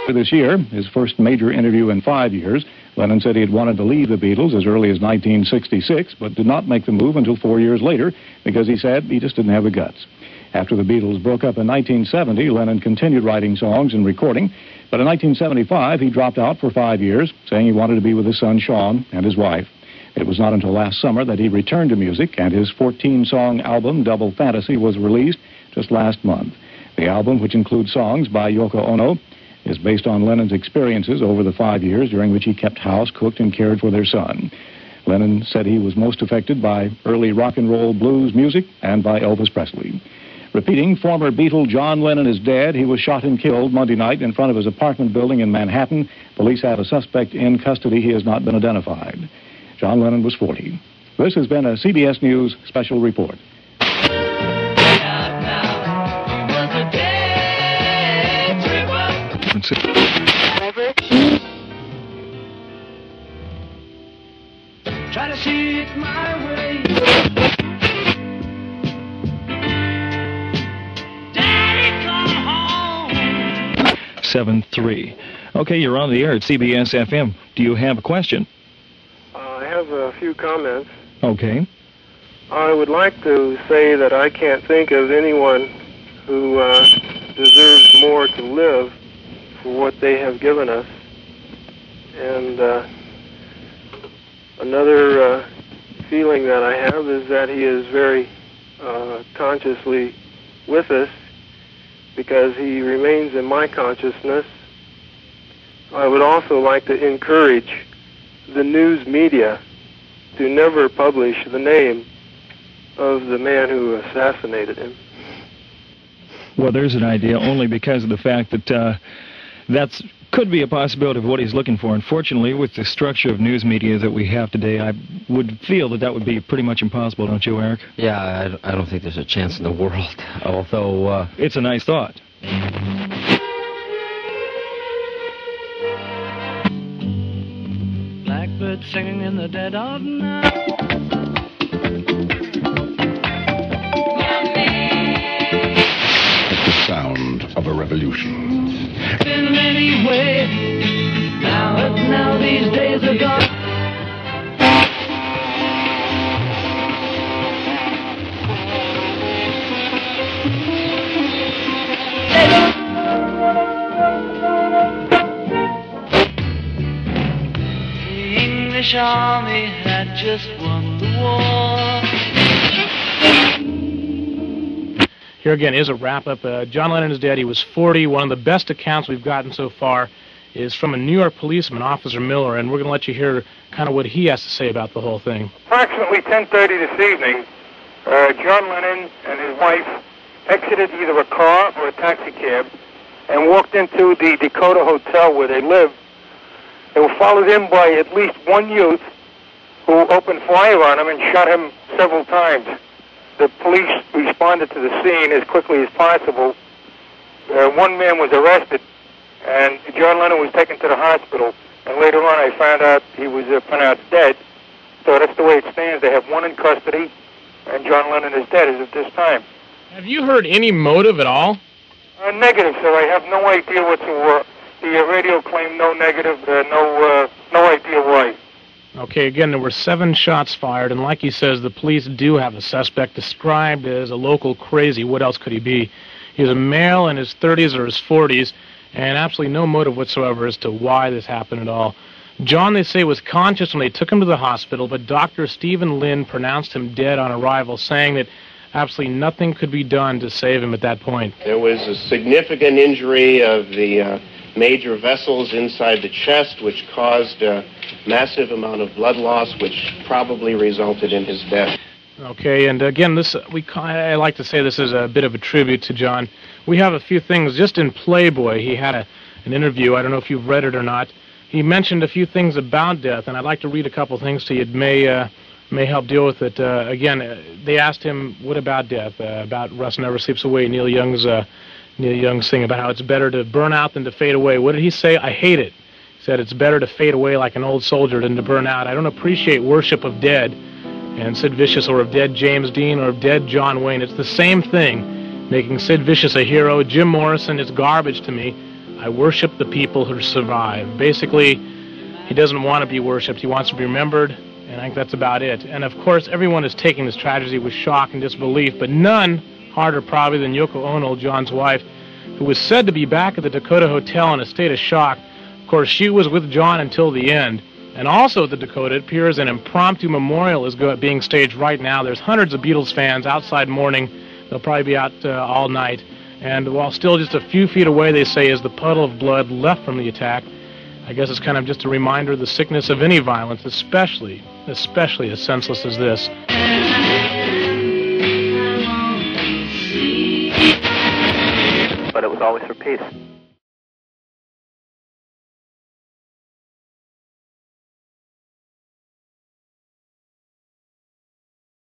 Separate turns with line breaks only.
This year, his first major interview in 5 years, Lennon said he had wanted to leave the Beatles as early as 1966, but did not make the move until 4 years later because he said he just didn't have the guts. After the Beatles broke up in 1970, Lennon continued writing songs and recording, but in 1975 he dropped out for 5 years, saying he wanted to be with his son Sean and his wife. It was not until last summer that he returned to music, and his 14-song album, Double Fantasy, was released just last month. The album, which includes songs by Yoko Ono, is based on Lennon's experiences over the 5 years during which he kept house, cooked, and cared for their son. Lennon said he was most affected by early rock and roll blues music and by Elvis Presley. Repeating, former Beatle John Lennon is dead. He was shot and killed Monday night in front of his apartment building in Manhattan. Police have a suspect in custody. He has not been identified. John Lennon was 40. This has been a CBS News special report.
Try to see it my way. Daddy, come home.
7-3. Okay, you're on the air at CBS FM. Do you have a question?
I have a few comments.
Okay.
I would like to say that I can't think of anyone who deserves more to live for what they have given us. And another feeling that I have is that he is very consciously with us because he remains in my consciousness. I would also like to encourage the news media to never publish the name of the man who assassinated him.
Well, there's an idea only because of the fact that that's could be a possibility of what he's looking for. Unfortunately, with the structure of news media that we have today, I would feel that that would be pretty much impossible, don't you, Eric?
Yeah, I don't think there's a chance in the world, although...
It's a nice thought.
Blackbird singing in the dead of night.
The sound of a revolution.
In many ways, now these days are gone. The English army had just won the war.
Here again is a wrap-up. John Lennon is dead. He was 40. One of the best accounts we've gotten so far is from a New York policeman, Officer Miller, and we're going to let you hear kind of what he has to say about the whole thing.
Approximately 10:30 this evening, John Lennon and his wife exited either a car or a taxi cab and walked into the Dakota Hotel where they lived. They were followed in by at least one youth who opened fire on him and shot him several times. The police responded to the scene as quickly as possible. One man was arrested, and John Lennon was taken to the hospital. And later on, I found out he was pronounced dead. So that's the way it stands. They have one in custody, and John Lennon is dead as of this time.
Have you heard any motive at all?
Negative, sir. I have no idea what the radio claimed. No negative. No idea why.
Okay, again, there were 7 shots fired, and like he says, the police do have a suspect described as a local crazy. What else could he be? He's a male in his 30s or his 40s, and absolutely no motive whatsoever as to why this happened at all. John, they say, was conscious when they took him to the hospital, but Dr. Stephen Lynn pronounced him dead on arrival, saying that absolutely nothing could be done to save him at that point.
There was a significant injury of the major vessels inside the chest, which caused a massive amount of blood loss, which probably resulted in his death.
Okay, and again, I like to say this is a bit of a tribute to John. We have a few things. Just in Playboy, he had an interview. I don't know if you've read it or not. He mentioned a few things about death, and I'd like to read a couple things to you. It may may help deal with it. Again, they asked him, what about death? About Rust Never Sleeps Away, Neil Young's thing about how it's better to burn out than to fade away. What did he say? I hate it. He said it's better to fade away like an old soldier than to burn out. I don't appreciate worship of dead and Sid Vicious, or of dead James Dean, or of dead John Wayne. It's the same thing, making Sid Vicious a hero. Jim Morrison is garbage to me. I worship the people who survive. Basically, he doesn't want to be worshipped. He wants to be remembered, and I think that's about it. And, of course, everyone is taking this tragedy with shock and disbelief, but none harder probably than Yoko Ono, John's wife, who was said to be back at the Dakota Hotel in a state of shock. Of course, she was with John until the end. And also at the Dakota, it appears an impromptu memorial is being staged right now. There's hundreds of Beatles fans outside mourning. They'll probably be out all night. And while still just a few feet away, they say, is the puddle of blood left from the attack. I guess it's kind of just a reminder of the sickness of any violence, especially as senseless as this.
But it was always for peace.